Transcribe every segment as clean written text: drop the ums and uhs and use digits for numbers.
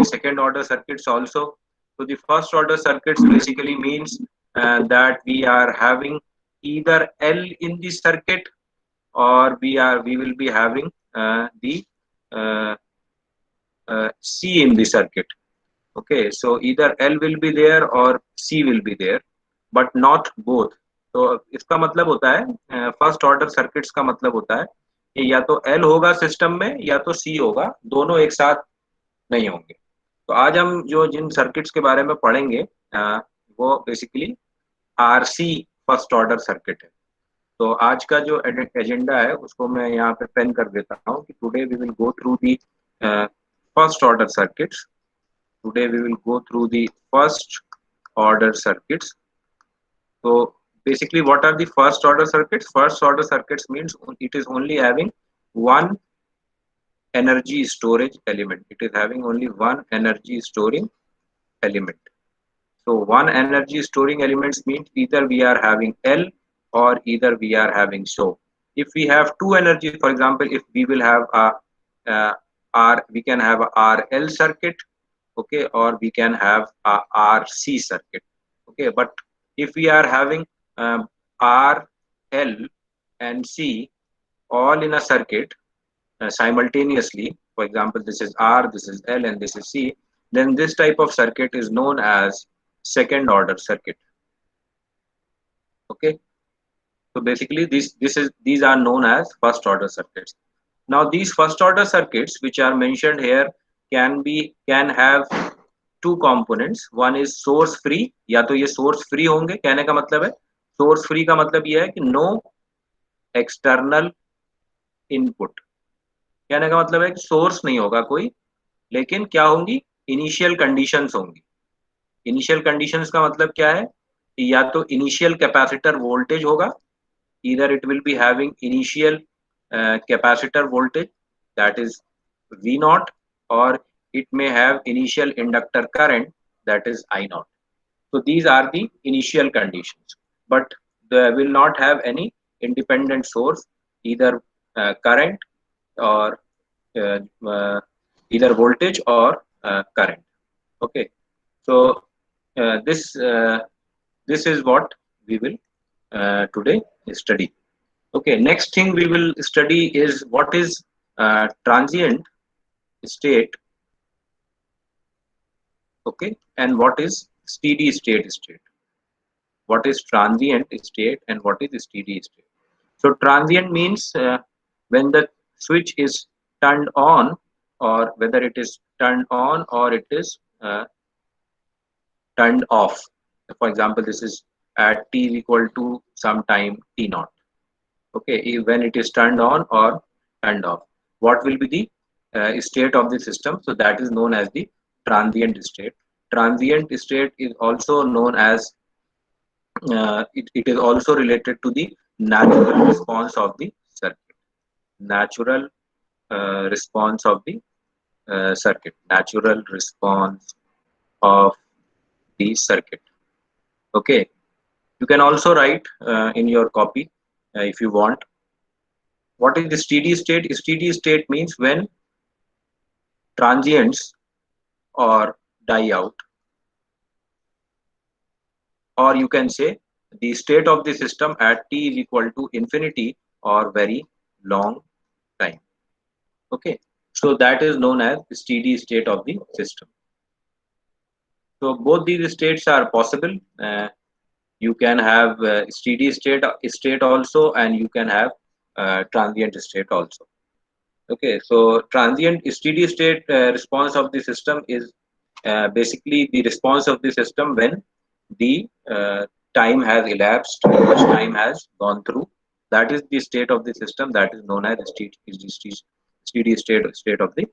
second order circuits also. So the first order circuits basically means that we are having either L in the circuit, or we will be having the uh, C in the circuit. Okay, so either L will be there or C will be there, but not both. तो इसका मतलब होता है, first order circuits का मतलब होता है कि या तो L होगा सिस्टम में या तो C होगा, दोनों एक साथ नहीं होंगे। तो आज हम जो जिन सर्किट्स के बारे में पढ़ेंगे वो basically RC first order circuit है। तो आज का जो एजेंडा है उसको मैं यहाँ पे पेन कर देता हूँ कि today we will go through the first order circuits. Today we will go through the first order circuits. So basically, what are the first order circuits? First order circuits means it is only having one energy storage element. It is having only one energy storing element. So one energy storing elements means either we are having L or either we are having so. If we have two energy, for example, if we will have a we can have a RL circuit, okay, or we can have a RC circuit, okay. But if we are having R, L and C all in a circuit simultaneously, for example, this is R, this is L and this is C, then this type of circuit is known as second order circuit. Okay, so basically these are known as first order circuits. Now these first order circuits which are mentioned here can have two components. One is source free, या तो ये source free होंगे, कहने का मतलब है source free का मतलब ये है कि no external input, कहने का मतलब है कि source नहीं होगा कोई, लेकिन क्या होंगी, initial conditions होंगी। initial conditions का मतलब क्या है, या तो initial capacitor voltage होगा, either it will be having initial capacitor voltage, that is V naught, or it may have initial inductor current, that is I naught. So these are the initial conditions, but they will not have any independent source, either current or uh, uh, either voltage or current. Okay, so this is what we will today study. Okay, next thing we will study is what is transient state, okay, and what is steady state. What is transient state and what is steady state? So transient means when the switch is turned on, or whether it is turned on or it is turned off. For example, this is at t is equal to some time t naught. Okay, when it is turned on or turned off, what will be the state of the system? So that is known as the transient state. Transient state is also known as it is also related to the natural response of the circuit. Natural response of the circuit. Natural response of the circuit. Okay, you can also write in your copy if you want. What is the steady state? Steady state means when transients or die out, or you can say the state of the system at t is equal to infinity or very long time. Okay, so that is known as steady state of the system. So both these states are possible. You can have steady state also, and you can have transient state also. Okay, so transient steady state response of the system is basically the response of the system when the time has elapsed, much time has gone through. That is the state of the system. That is known as steady state of the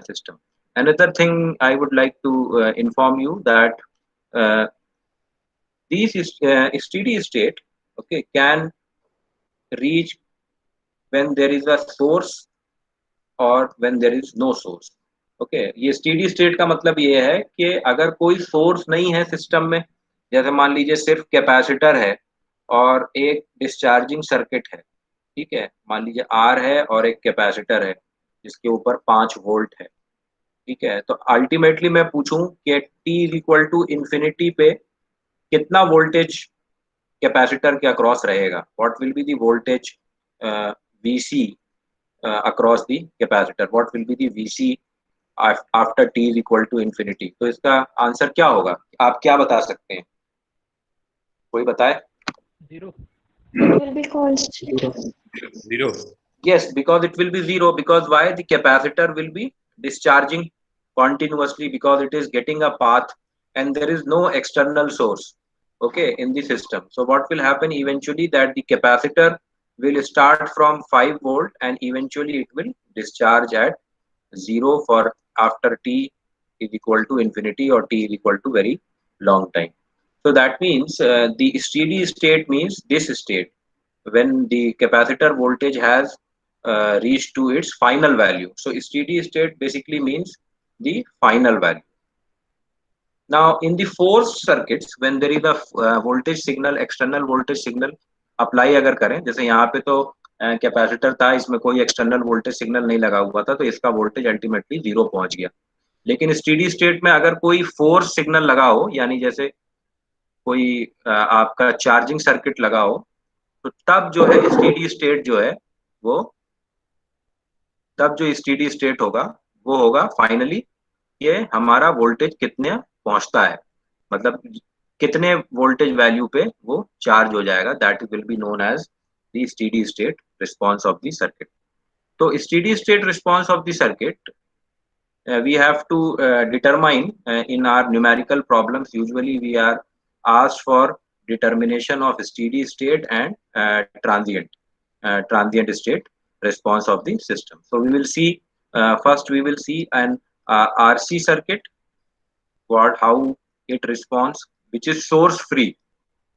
system. Another thing I would like to inform you that uh, these steady state, okay, can reach when there is a source और when there is no source. Okay, ये steady state का मतलब ये है कि अगर कोई source नहीं है सिस्टम में, जैसे मान लीजिए सिर्फ कैपेसिटर है और एक डिस्चार्जिंग सर्किट है, ठीक है, मान लीजिए आर है और एक कैपेसिटर है जिसके ऊपर 5 वोल्ट है, ठीक है, तो अल्टीमेटली मैं पूछूं कि t is equal to infinity पे कितना वोल्टेज कैपेसिटर के अक्रॉस रहेगा, what will be the voltage vc across the capacitor, what will be the vc after t is equal to infinity। तो इसका आंसर क्या होगा, आप क्या बता सकते हैं, कोई बताए? Zero. It will be constant. Zero. Yes, because it will be zero. Because why? The capacitor will be discharging continuously because it is getting a path and there is no external source, okay, in the system. So what will happen eventually, that the capacitor will start from 5 volt and eventually it will discharge at 0 for after t is equal to infinity or t is equal to very long time. So that means the steady state means this state when the capacitor voltage has reached to its final value. So steady state basically means the final value. Now in the forced circuits, when there is a voltage signal, external voltage signal apply अगर करें, जैसे यहाँ पे तो capacitor था, इसमें कोई external voltage signal नहीं लगा हुआ था, तो इसका वोल्टेज अल्टीमेटली 0 पहुंच गया। लेकिन स्टेडी स्टेट में अगर कोई फोर्स सिग्नल लगा हो, यानी जैसे कोई आपका चार्जिंग सर्किट लगा हो, तो तब जो है स्टेडी स्टेट जो है वो, तब जो स्टेडी स्टेट होगा वो होगा फाइनली ये हमारा वोल्टेज कितने पहुंचता है, मतलब कितने वोल्टेज वैल्यू पे वो चार्ज हो जाएगा, that will be known as the steady state response of the circuit. तो steady state response of the circuit we have to determine in our numerical problems, usually we are asked for determination of steady state and transient state response of the system. So we will see, first we will see an RC circuit, what how it responds, which is source free।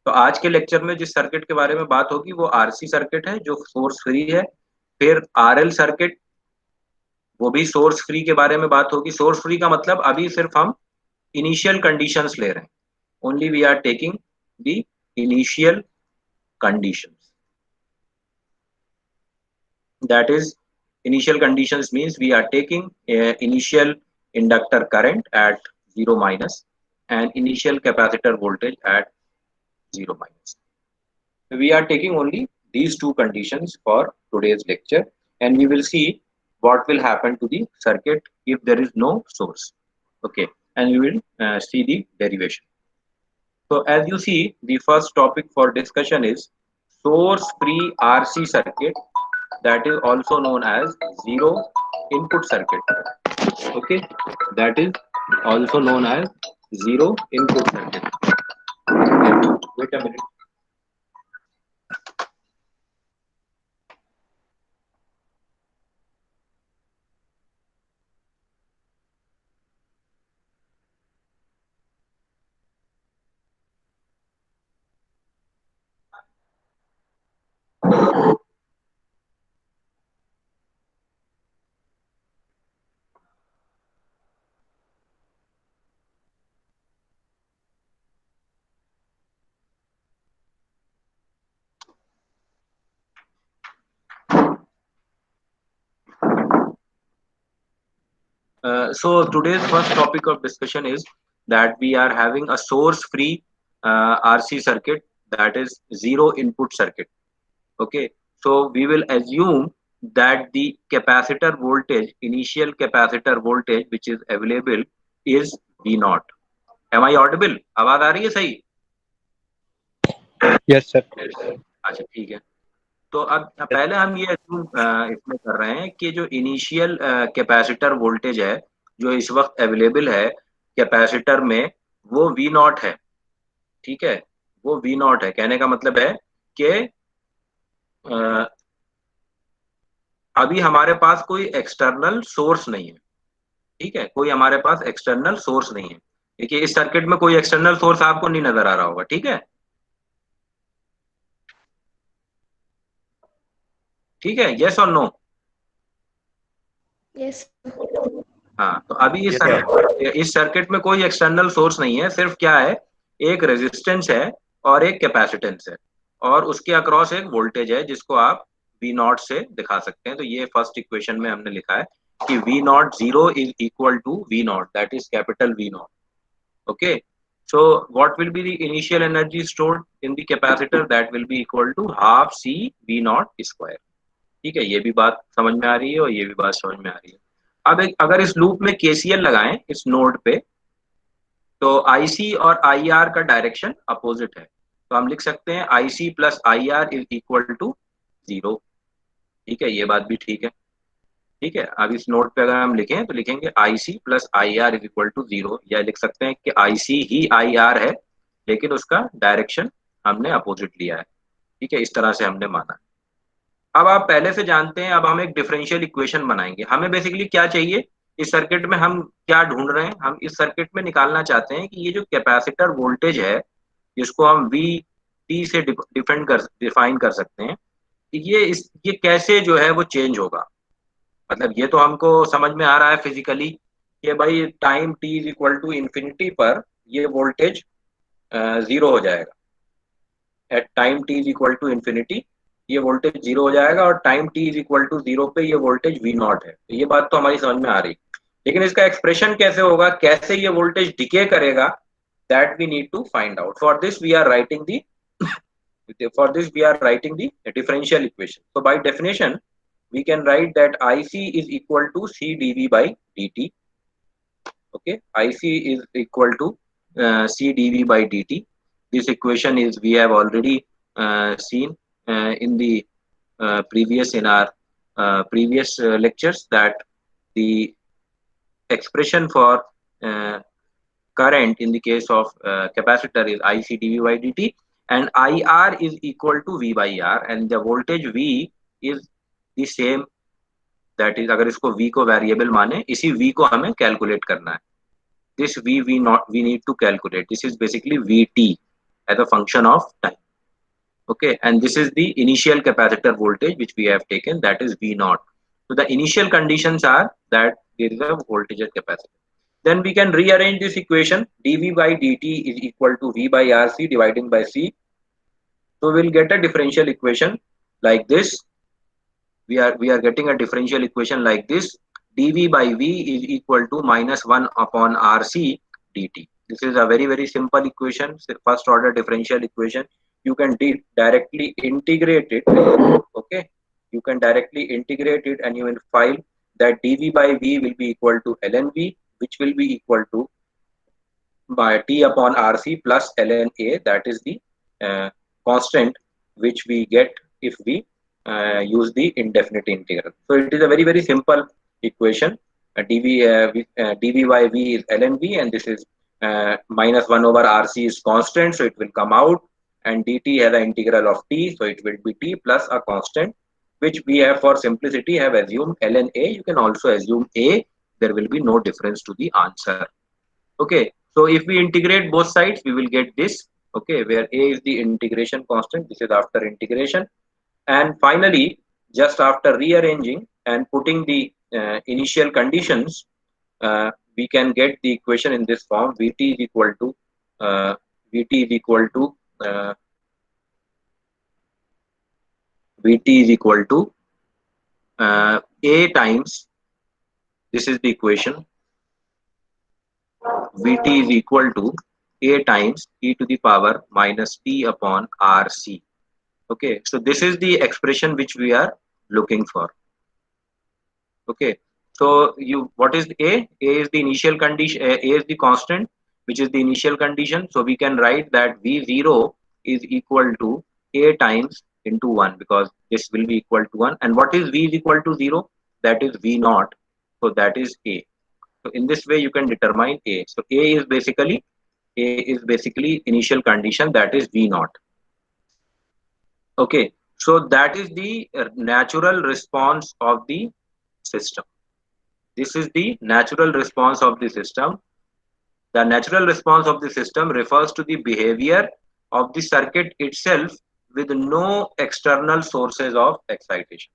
तो आज के lecture में जिस circuit के बारे में बात होगी वो आरसी सर्किट है जो सोर्स फ्री है। फिर आरएल सर्किट, वो भी सोर्स फ्री के बारे में बात होगी। सोर्स फ्री का मतलब अभी सिर्फ हम इनिशियल कंडीशंस ले रहे हैं, only we are taking the initial conditions, that is initial conditions means we are taking initial inductor current at 0 minus and initial capacitor voltage at 0 minus. We are taking only these two conditions for today's lecture, and we will see what will happen to the circuit if there is no source, okay, and we will see the derivation. So as you see, the first topic for discussion is source free RC circuit, that is also known as zero input circuit, okay, that is also known as zero input circuit। Wait a minute। So today's first topic of discussion is that we are having a source free RC circuit, that is zero input circuit, okay। So we will assume that the capacitor voltage, initial capacitor voltage which is available is V naught। Am I audible? आवाज आ रही है सही? Yes, sir. अच्छा ठीक है। तो अब पहले हम ये इसमें कर रहे हैं कि जो इनिशियल कैपेसिटर वोल्टेज है जो इस वक्त अवेलेबल है कैपेसिटर में, वो वी नॉट है, ठीक है, वो वी नॉट है। कहने का मतलब है कि अभी हमारे पास कोई एक्सटर्नल सोर्स नहीं है, ठीक है, कोई हमारे पास एक्सटर्नल सोर्स नहीं है। देखिए इस सर्किट में कोई एक्सटर्नल सोर्स आपको नहीं नजर आ रहा होगा, ठीक है, ठीक है, यस और नो? Yes. हाँ, तो अभी इस सर्किट में कोई एक्सटर्नल सोर्स नहीं है, सिर्फ क्या है, एक रेजिस्टेंस है और एक कैपेसिटेंस है और उसके अक्रॉस एक वोल्टेज है जिसको आप वी नॉट से दिखा सकते हैं। तो ये फर्स्ट इक्वेशन में हमने लिखा है कि V naught 0 is equal to V naught, that is capital V naught. Okay, so what will be the initial energy stored in the capacitor? That will be equal to half C V naught square. ठीक है, ये भी बात समझ में आ रही है और ये भी बात समझ में आ रही है. अब अगर इस लूप में KCL लगाएं इस नोड पे, तो IC और IR का डायरेक्शन अपोजिट है, तो हम लिख सकते हैं IC plus IR is equal to 0. ठीक है, ये बात भी ठीक है. ठीक है, अब इस नोट पे अगर हम लिखें तो लिखेंगे IC plus IR is equal to 0, या लिख सकते हैं कि IC ही IR है लेकिन उसका डायरेक्शन हमने अपोजिट लिया है. ठीक है, इस तरह से हमने माना है. अब आप पहले से जानते हैं, अब हम एक डिफरेंशियल इक्वेशन बनाएंगे. हमें बेसिकली क्या चाहिए इस सर्किट में, हम क्या ढूंढ रहे हैं, हम इस सर्किट में निकालना चाहते हैं कि ये जो कैपेसिटर वोल्टेज है जिसको हम वी टी से डिफाइन कर सकते हैं, ये कैसे जो है वो चेंज होगा. मतलब ये तो हमको समझ में आ रहा है फिजिकली कि भाई time T is equal to infinity पर ये वोल्टेज 0 हो जाएगा. At time T is equal to infinity ये वोल्टेज 0 हो जाएगा और time T is equal to 0 पे ये वोल्टेज वी नॉट है. तो ये बात तो हमारी समझ में आ रही, लेकिन इसका एक्सप्रेशन कैसे होगा, कैसे ये वोल्टेज डिके करेगा, that we need to find out. For this we are writing the differential equation. So by definition we can write that IC is equal to C dV by dt. Okay, IC is equal to C dV by dt. This equation is we have already seen in the in our previous lectures, that the expression for current in the case of capacitor is IC dV by dt, and IR is equal to V by R, and the voltage V is the same, that is अगर इसको V को variable माने, इसी V को हमें calculate करना है. this we need to calculate. This is basically VT as a function of time. Okay, and this is the initial capacitor voltage which we have taken, that is V naught. So the initial conditions are that there is a voltage at capacitor. Then we can rearrange this equation. dV by dt is equal to V by RC dividing by C. So we'll get a differential equation like this. We are getting a differential equation like this. dV by V is equal to minus 1 upon RC dt. This is a very simple equation, first order differential equation. You can directly integrate it. Okay, you can directly integrate it and you will find that dV by V will be equal to ln V, which will be equal to by T upon RC plus ln A, that is the constant which we get if we use the indefinite integral. So it is a very simple equation. dV by V is ln V, and this is minus 1 over RC is constant, so it will come out, and dt has an integral of t, so it will be t plus a constant, which we have for simplicity have assumed ln A. You can also assume A. There will be no difference to the answer. Okay, so if we integrate both sides, we will get this. Okay, where A is the integration constant. This is after integration. And finally, just after rearranging and putting the initial conditions, we can get the equation in this form. Vt is equal to Vt is equal to Vt is equal to A times, this is the equation, Vt is equal to A times e to the power minus t upon RC. Okay, so this is the expression which we are looking for. Okay, so what is A? A is the initial condition, A is the constant, which is the initial condition. So we can write that V0 is equal to A times into 1, because this will be equal to 1. And what is V is equal to 0? That is V naught. So that is A. So in this way you can determine A. So A is basically initial condition, that is V naught. Okay, so that is the natural response of the system. This is the natural response of the system. The natural response of the system refers to the behavior of the circuit itself with no external sources of excitation.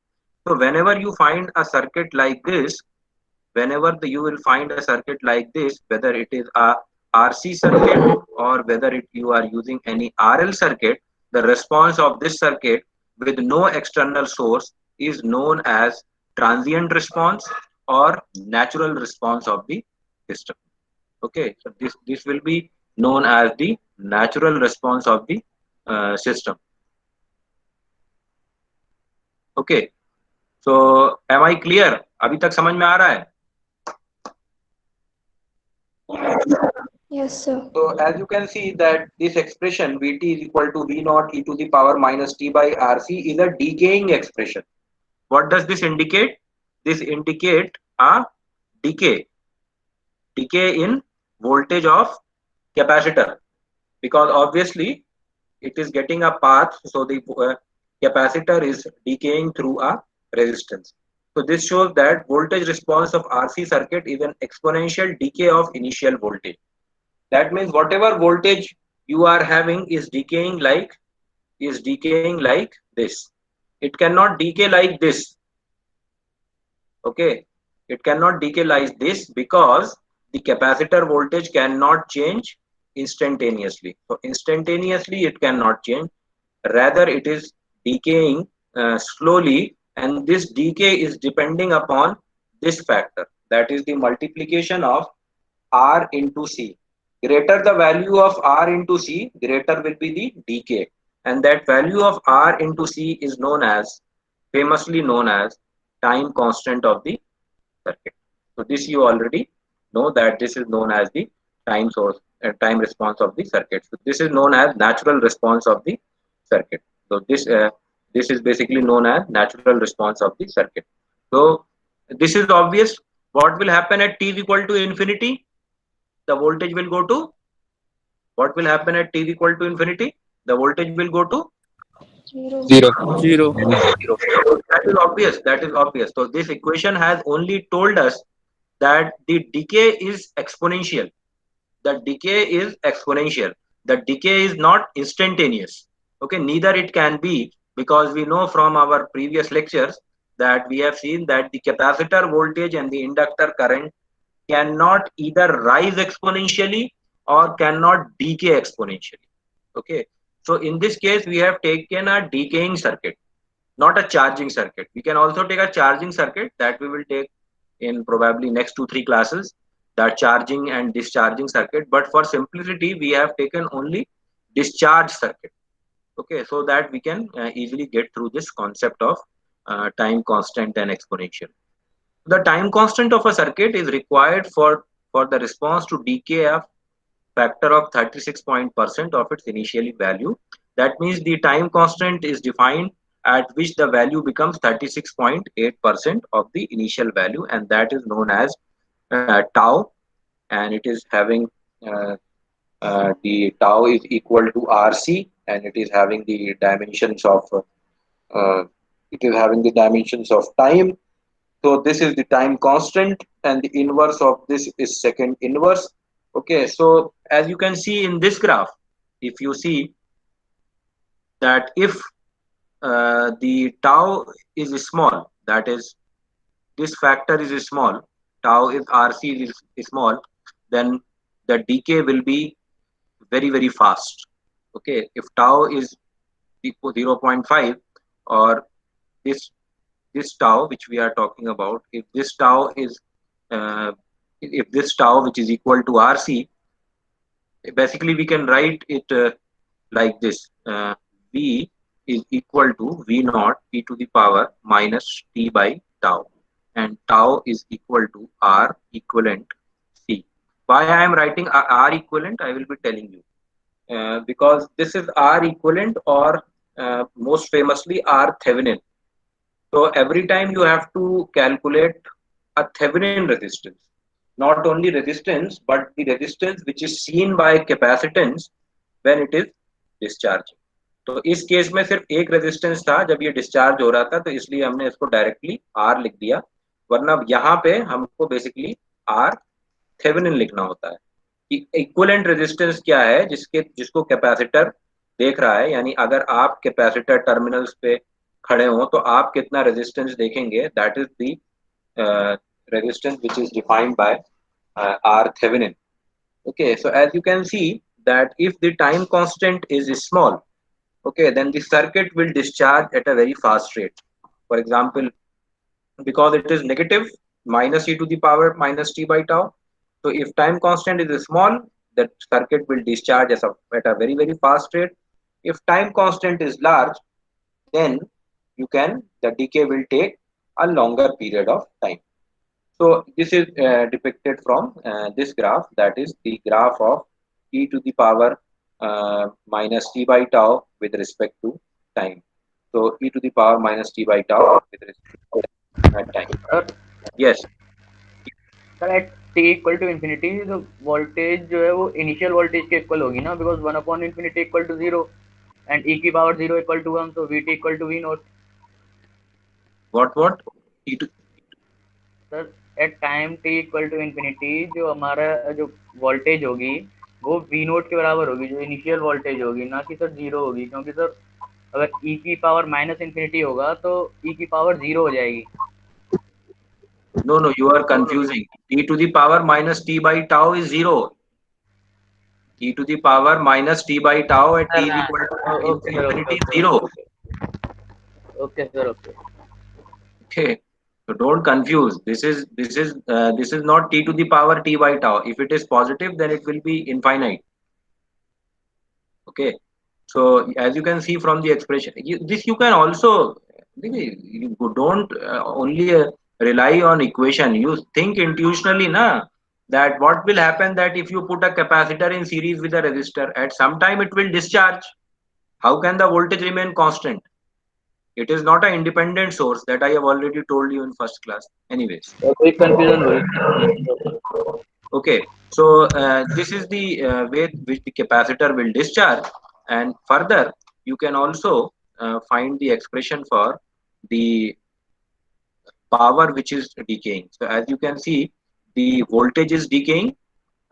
So whenever you find a circuit like this, you will find a circuit like this, whether it is a RC circuit or whether you are using any RL circuit, the response of this circuit with no external source is known as transient response or natural response of the system. Okay, so this will be known as the natural response of the system. Okay, so am I clear? अभी तक समझ में आ रहा है? Yes, sir. So as you can see that this expression Vt is equal to V naught e to the power minus T by Rc is a decaying expression. What does this indicate? This indicate a decay in voltage of capacitor, because obviously it is getting a path, so the capacitor is decaying through a resistance. So this shows that voltage response of RC circuit is an exponential decay of initial voltage. That means whatever voltage you are having is decaying like this. It cannot decay like this. Okay, it cannot decay like this because the capacitor voltage cannot change instantaneously. So instantaneously it cannot change, rather it is decaying slowly, and this decay is depending upon this factor, that is the multiplication of R into C. Greater the value of R into C, greater will be the decay, and that value of R into C is known as, famously known as, time constant of the circuit. So this you already know that this is known as the time source time response of the circuit. So this is known as natural response of the circuit. So this is basically known as natural response of the circuit. So this is obvious. What will happen at t is equal to infinity? The voltage will go to, what will happen at t is equal to infinity? The voltage will go to Zero. Zero. Zero. 0. So that is obvious. That is obvious. So this equation has only told us that the decay is exponential. The decay is exponential. The decay is not instantaneous. Okay, neither it can be, because we know from our previous lectures that we have seen that the capacitor voltage and the inductor current cannot either rise exponentially or cannot decay exponentially. Okay, so in this case we have taken a decaying circuit, not a charging circuit. We can also take a charging circuit that we will take in probably next 2-3 classes, that charging and discharging circuit, but for simplicity we have taken only discharge circuit. Okay, so that we can easily get through this concept of time constant and exponential. The time constant of a circuit is required for the response to decay a factor of 36% of its initial value. That means the time constant is defined at which the value becomes 36.8% of the initial value, and that is known as tau, and it is having the tau is equal to RC, and it is having the dimensions of time. So this is the time constant, and the inverse of this is second inverse. Okay, so as you can see in this graph, if you see that if the tau is small, that is this factor is small, tau is RC is small, then the decay will be very fast. Okay, if tau is 0.5, or this tau which we are talking about, if this tau is which is equal to RC, basically we can write it like this: V is equal to V naught e to the power minus T by tau, and tau is equal to R equivalent C. Why I am writing R equivalent, I will be telling you. Because this is R equivalent, or most famously R Thevenin. So every time you have to calculate a Thevenin resistance, not only resistance but the resistance which is seen by capacitance when it is discharging. तो इस case में सिर्फ एक resistance था जब ये discharge हो रहा था, तो इसलिए हमने इसको डायरेक्टली R लिख दिया, वरना यहाँ पे हमको बेसिकली R थेवेनिन लिखना होता है। इक्विवेलेंट रेजिस्टेंस क्या है, जिसको कैपेसिटर देख रहा है, यानी अगर आप कैपेसिटर टर्मिनल्स पे खड़े हो तो आप कितना रेजिस्टेंस देखेंगे, that is the resistance which is defined by R Thevenin. Okay, so as you can see that if the time constant is small, okay, then the circuit will discharge at a very fast rate. For example, because it is negative, minus e to the power minus t by tau. So if time constant is small, that circuit will discharge at a very very fast rate. If time constant is large, then the decay will take a longer period of time. So this is depicted from this graph, that is the graph of e to the power minus t by tau with respect to time. So e to the power minus t by tau with respect to time. Sir Yes. Sir at T equal to infinity तो voltage जो है वो initial voltage के equal होगी ना, because one upon infinity equal to zero and E की power zero equal to one, तो V T equal to V naught. What? E to, sir at time T equal to infinity जो हमारा जो voltage होगी वो we note के बराबर होगी, जो इनिशियल वोल्टेज होगी, ना कि सर जीरो होगी, क्योंकि सर अगर ई की पावर माइनस इन्फिनिटी होगा तो ई की पावर जीरो हो जाएगी। no, you are confusing. E to the power minus t by tau is zero. E to the power minus t by tau at t sir is हाँ, equal to okay sir, okay infinity is okay zero. Okay okay sir, okay. Okay. So don't confuse. This is not t to the power t by tau. If it is positive, then it will be infinite. Okay. So as you can see from the expression, this you can also, you don't only rely on equation. You think intuitionally, na, that what will happen that if you put a capacitor in series with a resistor, at some time it will discharge. How can the voltage remain constant? It is not an independent source, that I have already told you in first class. Anyways, तो कोई confusion हो रही है। okay. So this is the way which the capacitor will discharge, and further you can also find the expression for the power which is decaying. So as you can see, the voltage is decaying,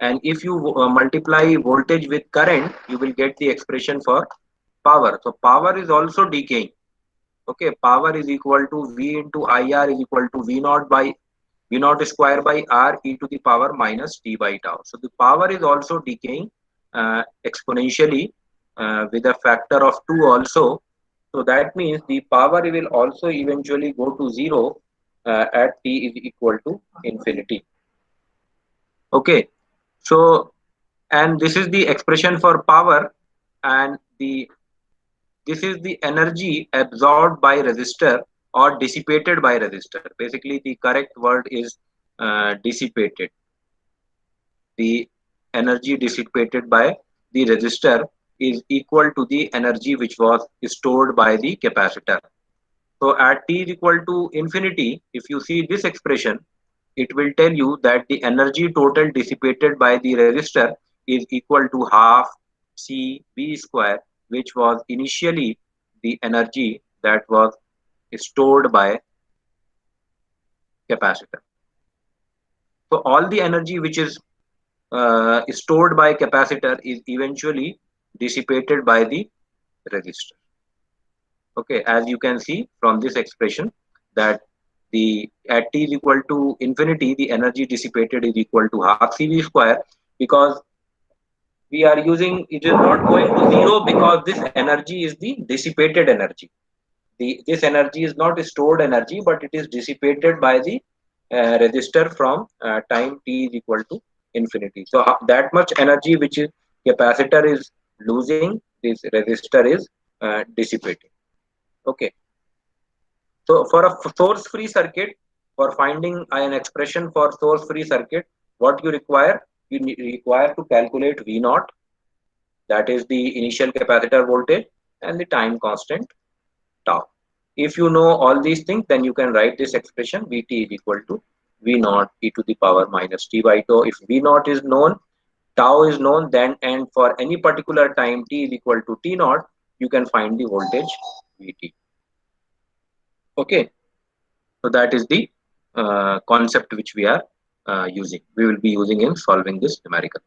and if you multiply voltage with current, you will get the expression for power. So power is also decaying. Okay, power is equal to V into IR is equal to V naught by V naught square by R e to the power minus t by tau. So the power is also decaying exponentially with a factor of 2 also. So that means the power will also eventually go to 0 at t is equal to infinity. Okay, so and this is the expression for power, and this is the energy absorbed by resistor or dissipated by resistor. Basically, the correct word is dissipated. The energy dissipated by the resistor is equal to the energy which was stored by the capacitor. So at t is equal to infinity, if you see this expression, it will tell you that the energy total dissipated by the resistor is equal to half C V square, which was initially the energy that was stored by capacitor. So all the energy which is stored by capacitor is eventually dissipated by the resistor. Okay, as you can see from this expression that the at t is equal to infinity, the energy dissipated is equal to half CV square, because we are using, it is not going to zero because this energy is the dissipated energy. This energy is not stored energy, but it is dissipated by the resistor from time t is equal to infinity. So that much energy which is capacitor is losing, this resistor is dissipating. Okay. So for a source free circuit, for finding an expression for source free circuit, what you require? You require to calculate V naught, that is the initial capacitor voltage, and the time constant tau. If you know all these things, then you can write this expression Vt is equal to V naught e to the power minus t by tau. If V naught is known, tau is known, then and for any particular time t is equal to t naught, you can find the voltage Vt. Okay. So that is the concept which we are using. We will be using in solving this numerical.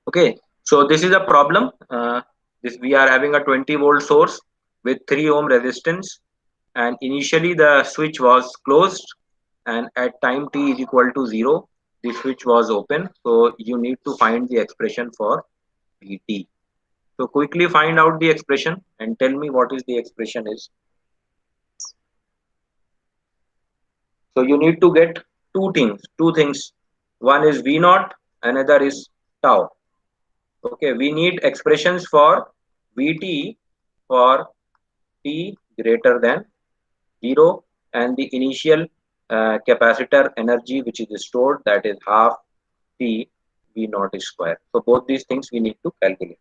Okay. So this is a problem. This we are having a 20-volt source with 3 ohm resistance, and initially the switch was closed, and at time t is equal to 0, the switch was open. So you need to find the expression for Vt. So quickly find out the expression and tell me what is the expression is. So you need to get two things. One is V naught, another is tau. Okay, we need expressions for Vt for t greater than 0 and the initial capacitor energy which is stored, that is half T V naught square. So both these things we need to calculate.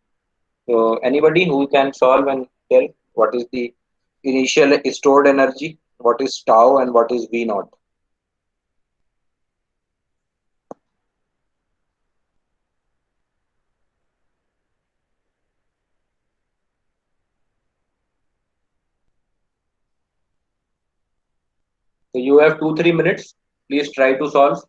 So anybody who can solve and tell what is the initial stored energy, what is tau and what is V naught? So you have 2-3 minutes. Please try to solve.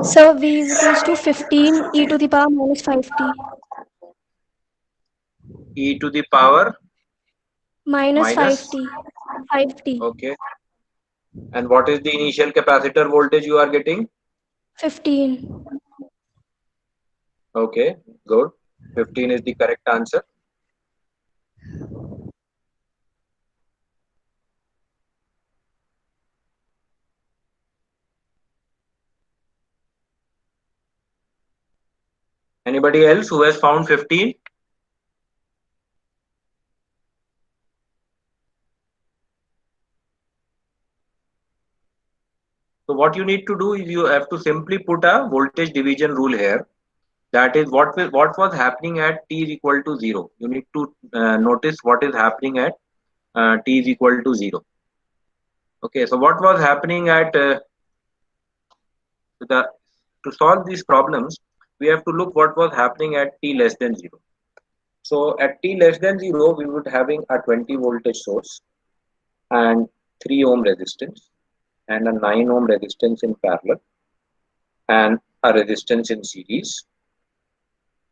So V is equals to 15 e to the power minus 5t. E to the power Minus minus. 5t. 5t. Okay. And what is the initial capacitor voltage you are getting? 15. Okay, good. 15 is the correct answer. Anybody else who has found 15? So what you need to do is you have to simply put a voltage division rule here. That is what was happening at t is equal to 0. You need to notice what is happening at t is equal to 0. Okay, so what was happening at the to solve these problems, we have to look what was happening at t less than 0. So at t less than 0, we would having a 20 voltage source and 3 ohm resistance and a 9 ohm resistance in parallel and a resistance in series,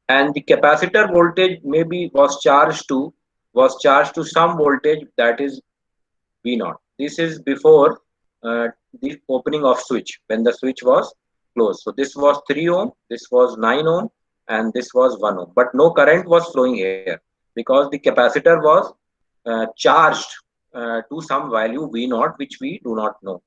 and the capacitor voltage maybe was charged to some voltage, that is V naught. This is before the opening of switch, when the switch was closed. So this was 3 ohm, this was 9 ohm, and this was 1 ohm, but no current was flowing here because the capacitor was charged to some value V naught, which we do not know.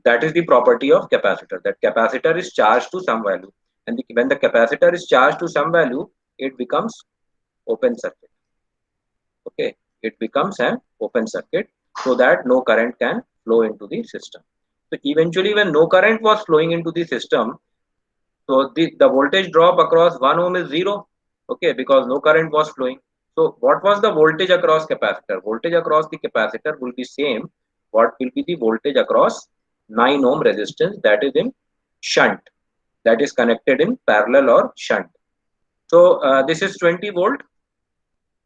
That is the property of capacitor, that capacitor is charged to some value, and when the capacitor is charged to some value, it becomes open circuit. Okay, it becomes an open circuit, so that no current can flow into the system. So eventually, when no current was flowing into the system, so the voltage drop across 1 ohm is 0. Okay, because no current was flowing. So what was the voltage across capacitor? Voltage across the capacitor will be same. What will be the voltage across 9 ohm resistance, that is in shunt, that is connected in parallel or shunt. So this is 20 volt.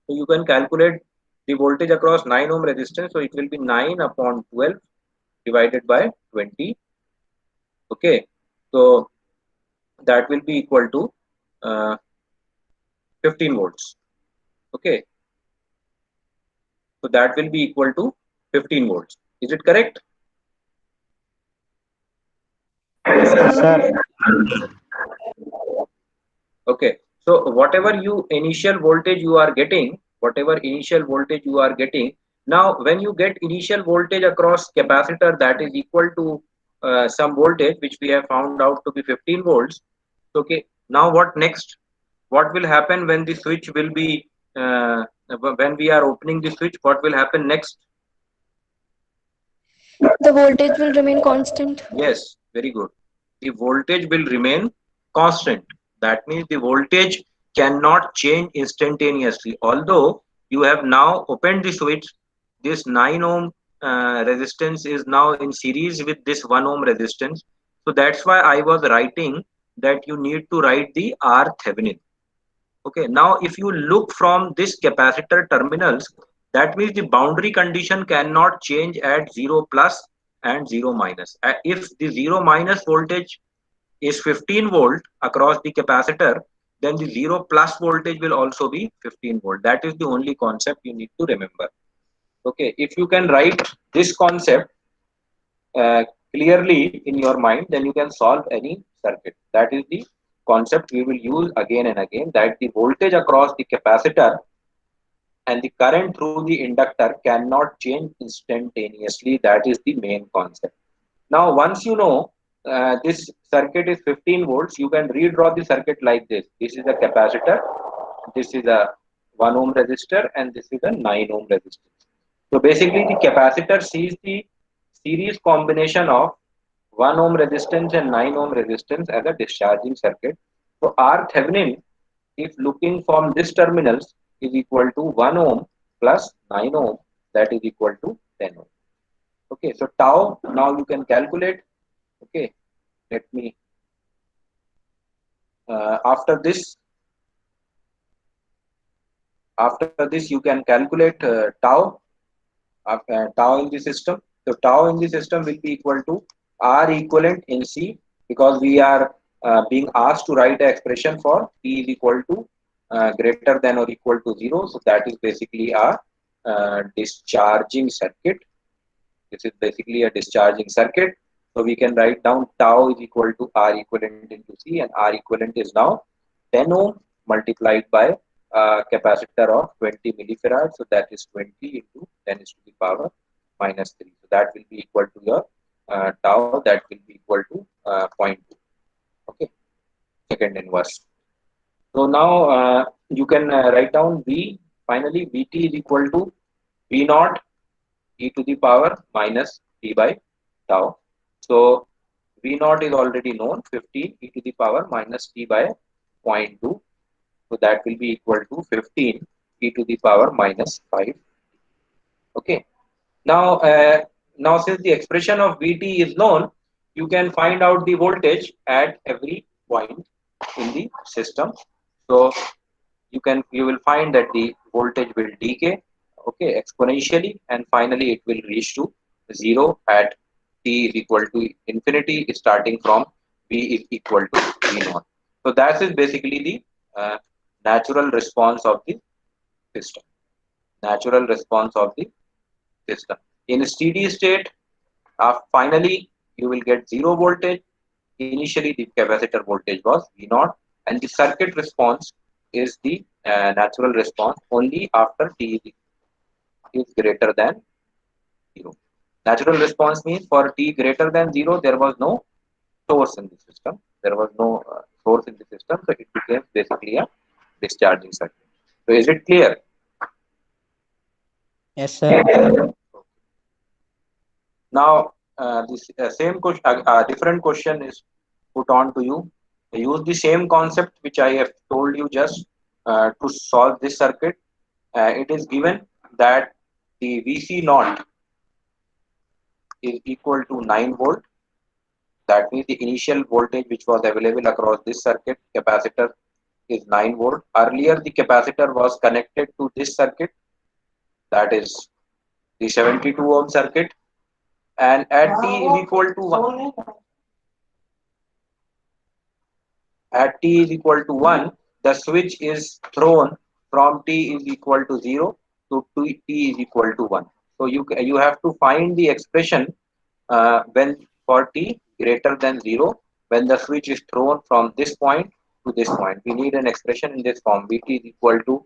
So you can calculate the voltage across 9 ohm resistance. So it will be 9 upon 12 divided by 20. Okay, so that will be equal to uh, 15 volts. Okay, so that will be equal to 15 volts. Is it correct? Yes, sir. Okay, so whatever initial voltage you are getting, now when you get initial voltage across capacitor, that is equal to some voltage which we have found out to be 15 volts. Okay, now what next? What will happen when the switch will be when we are opening the switch? What will happen next? The voltage will remain constant. Yes, very good. The voltage will remain constant. That means the voltage cannot change instantaneously. Although you have now opened the switch, this 9 ohm resistance is now in series with this 1 ohm resistance. So that's why I was writing that you need to write the R Thevenin. Okay, now if you look from this capacitor terminals, that means the boundary condition cannot change at 0 plus and 0 minus. If the 0 minus voltage is 15 volt across the capacitor, then the 0 plus voltage will also be 15 volt. That is the only concept you need to remember. Okay, if you can write this concept uh, clearly in your mind, then you can solve any circuit. That is the concept we will use again and again, that the voltage across the capacitor and the current through the inductor cannot change instantaneously. That is the main concept. Now, once you know this circuit is 15 volts, you can redraw the circuit like this. This is a capacitor, this is a 1 ohm resistor, and this is a 9 ohm resistor. So basically, the capacitor sees the series combination of 1 ohm resistance and 9 ohm resistance as a discharging circuit. So R Thevenin, if looking from this terminals, is equal to 1 ohm plus 9 ohm, that is equal to 10 ohm. Okay, so tau now you can calculate. Okay, let me after this you can calculate tau in the system. So tau in the system will be equal to R equivalent in C, because we are being asked to write an expression for T is equal to greater than or equal to 0. So that is basically a discharging circuit. This is basically a discharging circuit. So we can write down tau is equal to R equivalent into C, and R equivalent is now 10 ohm multiplied by capacitor of 20 millifarad. So that is 20 into 10 is to the power minus 3. So that will be equal to your tau, that will be equal to zero point 0.2. Okay, second inverse. So now you can write down V. Finally, Vt is equal to V naught e to the power minus t by tau. So V naught is already known, 15 e to the power minus t by 0.2. So that will be equal to 15 e to the power minus 5. Okay. Now since the expression of Vt is known, you can find out the voltage at every point in the system. So you will find that the voltage will decay, okay, exponentially, and finally it will reach to 0 at t is equal to infinity, starting from v is equal to v naught. So that is basically the natural response of the system. Natural response of the system. In a steady state, finally you will get 0 voltage. Initially the capacitor voltage was V naught, and the circuit response is the natural response only after t is greater than 0. Natural response means for t greater than 0 there was no source in the system. There was no source in the system, so it became basically a discharging circuit. So is it clear? Yes, sir. Now this same question, different question is put on to you. Use the same concept which I have told you just to solve this circuit. It is given that the VC naught is equal to 9 volt. That means the initial voltage which was available across this circuit capacitor is 9 volt. Earlier the capacitor was connected to this circuit, that is the 72 ohm circuit, and at t is equal to 1, at t is equal to 1, the switch is thrown from t is equal to 0 to t is equal to 1. So you have to find the expression when for t greater than 0, when the switch is thrown from this point to this point. We need an expression in this form: Vt is equal to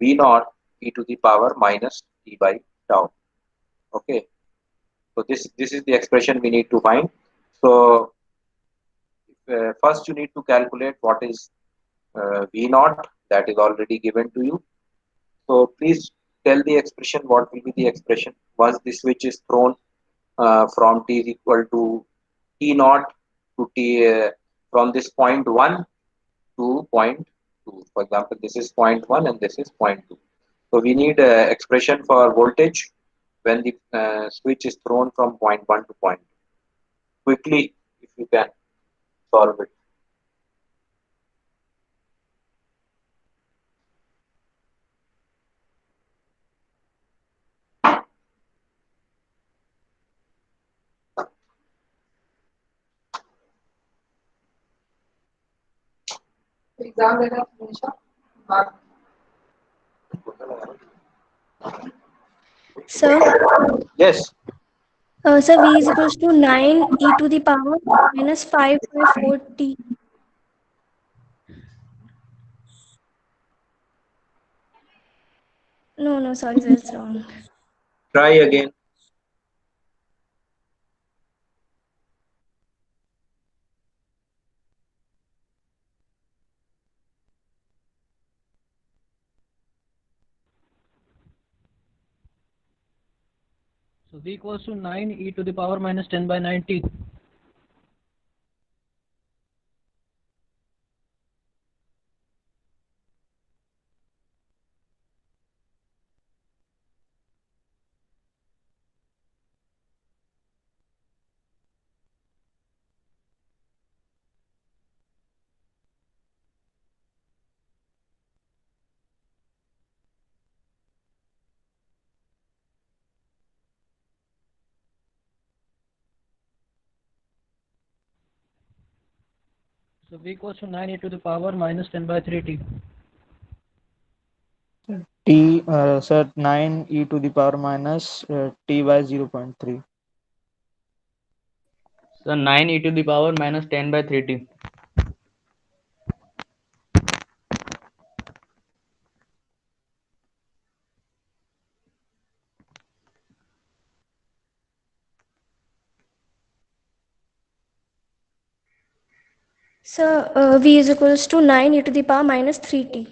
V naught e to the power minus t by tau. Okay, so this is the expression we need to find. So first you need to calculate what is V naught, that is already given to you. So please tell the expression. What will be the expression once the switch is thrown from t is equal to t naught to t from this point 1 to point 2. For example, this is point 1 and this is point 2. So we need expression for voltage when the switch is thrown from point 1 to point 2. Quickly, if you can solve it. Exam देना हमेशा बात Sir, Yes. sir, V is equals to 9 e to the power minus 5 by 4t. No, no, sorry, sir, it's wrong. Try again. So V equals to 9 e to the power minus 10 by 90. So V equals to 9 e to the power minus 10 by 3t. Sir, 9 e to the power minus t by 0.3. So 9 e to the power minus 10 by 3t. Sir, V is equals to 9 e to the power minus 3t.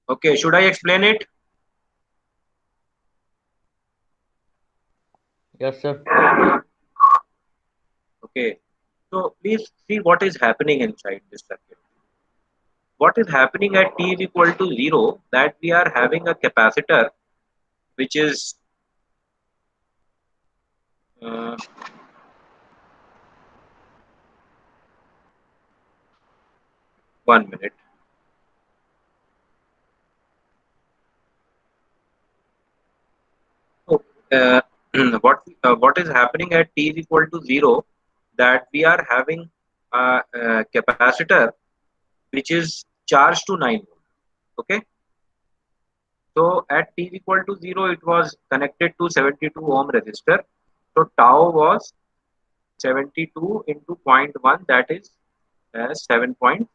Okay, should I explain it? Yes, sir. Okay, so please see what is happening inside this circuit. What is happening at t is equal to 0, that we are having a capacitor which is uh, 1 minute. So, what is happening at t is equal to 0, that we are having a capacitor which is charged to 9 volt. Okay, so at t is equal to 0, it was connected to 72 ohm resistor. So tau was 72 into 0.1, that is 7.2.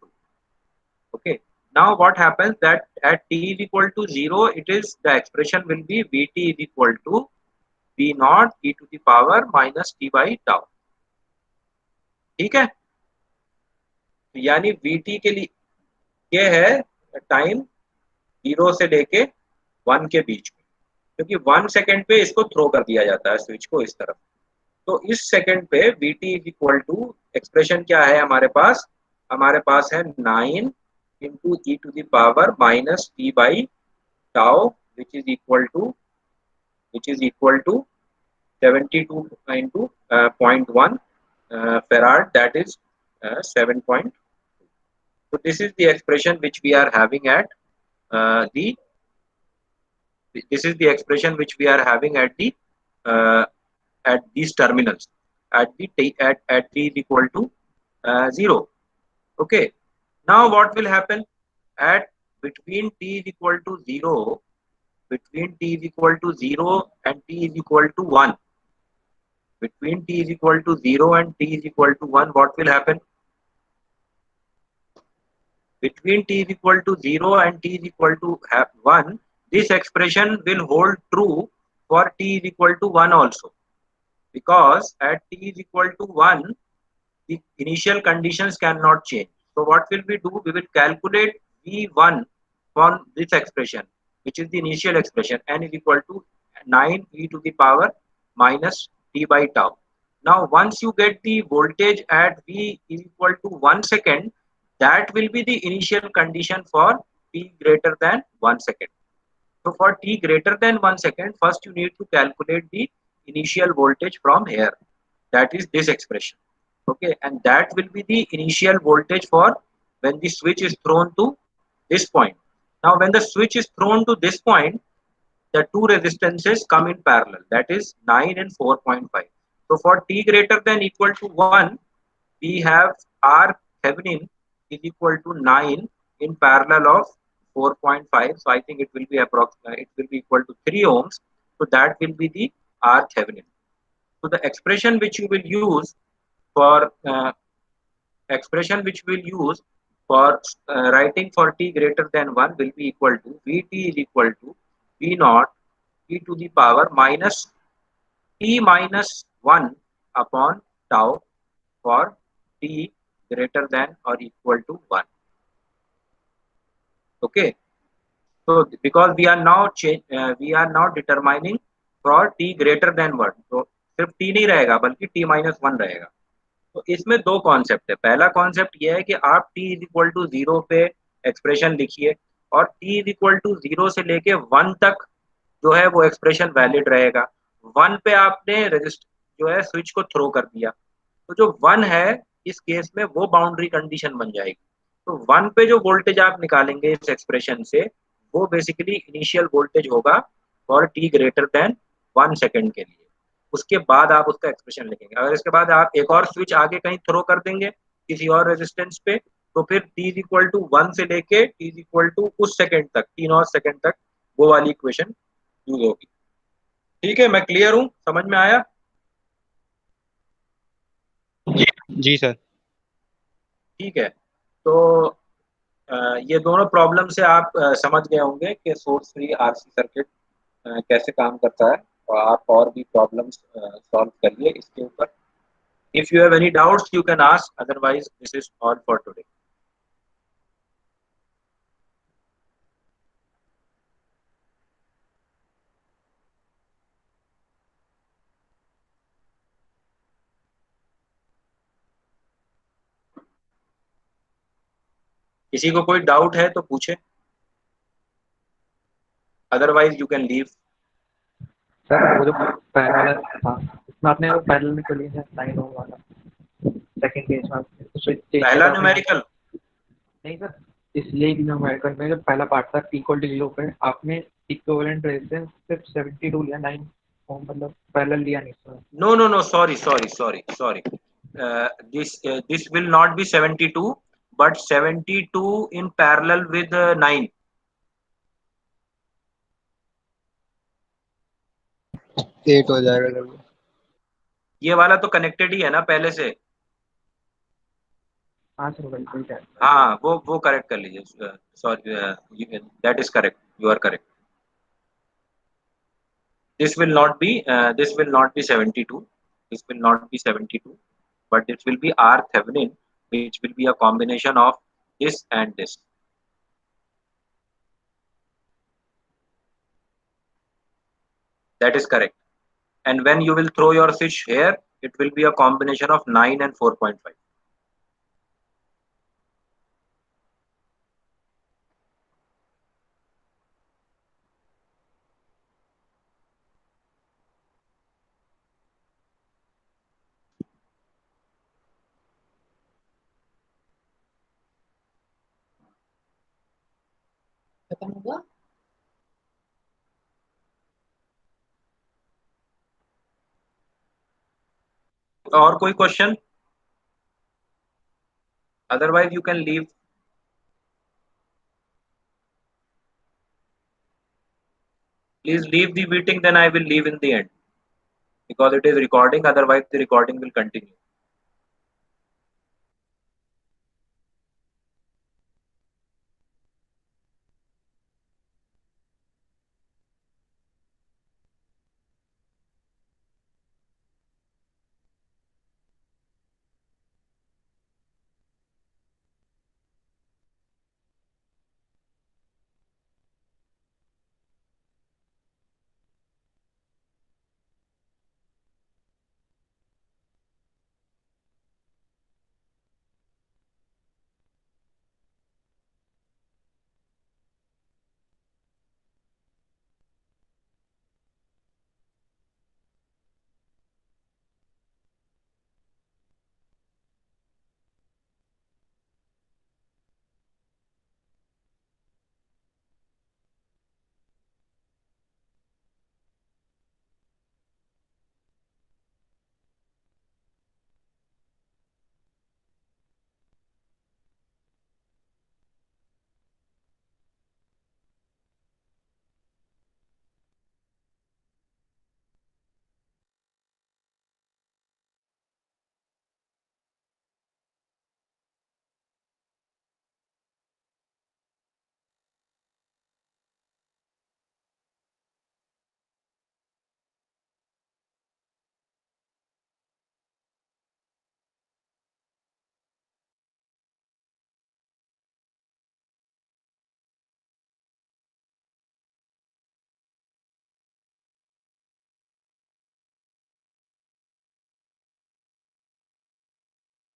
Okay, now what happens that at t is equal to 0, it is the expression will be Vt is equal to V naught e to the power minus t by tau. ठीक है, यानी Vt के लिए ये है time 0 से लेके 1 के बीच में, क्योंकि 1 सेकेंड पे इसको थ्रो कर दिया जाता है स्विच को इस तरफ। तो इस सेकंड पे Vt is equal to expression क्या है हमारे पास है 9 into e to the power minus T by tau which is equal to 72 into 0.1 farad, that is 7. So this is the expression which we are having at the this is the expression which we are having uh, at these terminals at the t at t is equal to 0. Okay, now what will happen at between t is equal to 0 between t is equal to 0 and t is equal to 1, between t is equal to 0 and t is equal to 1, what will happen between t is equal to 0 and t is equal to 1, this expression will hold true for t is equal to 1 also, because at t is equal to 1 the initial conditions cannot change. So what will we do? We will calculate V1 from this expression, which is the initial expression, n is equal to 9 e to the power minus t by tau. Now once you get the voltage at V is equal to 1 second, that will be the initial condition for t greater than 1 second. So for t greater than 1 second, first you need to calculate the initial voltage from here, that is this expression. Okay, and that will be the initial voltage for when the switch is thrown to this point. Now when the switch is thrown to this point, the two resistances come in parallel, that is 9 and 4.5. So for t greater than equal to 1, we have R Thevenin is equal to 9 in parallel of 4.5. So I think it will be approximately, it will be equal to 3 ohms. So that will be the R Thevenin. So the expression which you will use for writing for t greater than 1 will be equal to Vt is equal to V naught e to the power minus t minus 1 upon tau for t greater than or equal to 1. Okay, so because we are now determining for t greater than 1, तो सिर्फ t नहीं रहेगा बल्कि t minus 1 रहेगा। तो इसमें दो concept है। पहला कॉन्सेप्ट यह है कि आप t इज इक्वल टू 0 पे एक्सप्रेशन लिखिए और t इज इक्वल टू 0 से लेके 1 तक जो है वो एक्सप्रेशन वैलिड रहेगा। 1 पे आपने रजिस्टर जो है स्विच को थ्रो कर दिया, तो जो 1 है इस केस में वो बाउंड्री कंडीशन बन जाएगी। तो 1 पे जो वोल्टेज आप निकालेंगे इस एक्सप्रेशन से, वो बेसिकली इनिशियल वोल्टेज होगा for t greater than 1 second के लिए। उसके बाद आप उसका एक्सप्रेशन लिखेंगे। अगर इसके बाद आप एक और स्विच आगे कहीं थ्रो कर देंगे किसी और रेजिस्टेंस पे, तो फिर t इज इक्वल टू 1 से लेके t इज इक्वल टू उस सेकंड तक, t0 सेकंड तक वो वाली इक्वेशन यूज होगी। ठीक है, मैं क्लियर हूं, समझ में आया? जी सर। ठीक है, तो ये दोनों प्रॉब्लम से आप समझ गए होंगे कि सोर्स फ्री आरसी सर्किट कैसे काम करता है, और आप और भी प्रॉब्लम्स सॉल्व करिए इसके ऊपर। If you have any doubts you can ask, otherwise this is all for today. किसी को कोई डाउट है तो पूछे, otherwise you can leave. Sir वो जो पहला वाला था उसमें आपने वो पैरेलल में कर लिया है साइन ओम वाला सेकंड पेज में आपने तो स्विच चेंज पहला किया था न्यूमेरिकल नहीं सर, इसलिए कि न्यूमेरिकल में जो पहला पार्ट था t इक्वल टू 0 पे आपने इक्विवेलेंट रेजिस्टेंस सिर्फ 72 लिया 9 ओम, मतलब पैरेलल लिया नहीं sir. no no no sorry this will not be 72 but 72 in parallel with 9. 8 हो जाएगा सर वो। ये वाला तो कनेक्टेड ही है ना पहले से। हाँ सर बिल्कुल है। हाँ वो करेक्ट कर लीजिए, sorry that is correct, you are correct. this will not be 72, this will not be 72, but it will be R Thevenin, which will be a combination of this and this. That is correct. And when you will throw your switch here, it will be a combination of 9 and 4.5. खत्म हुआ। और कोई question? Otherwise you can leave. Please leave the meeting, then I will leave in the end because it is recording, otherwise the recording will continue.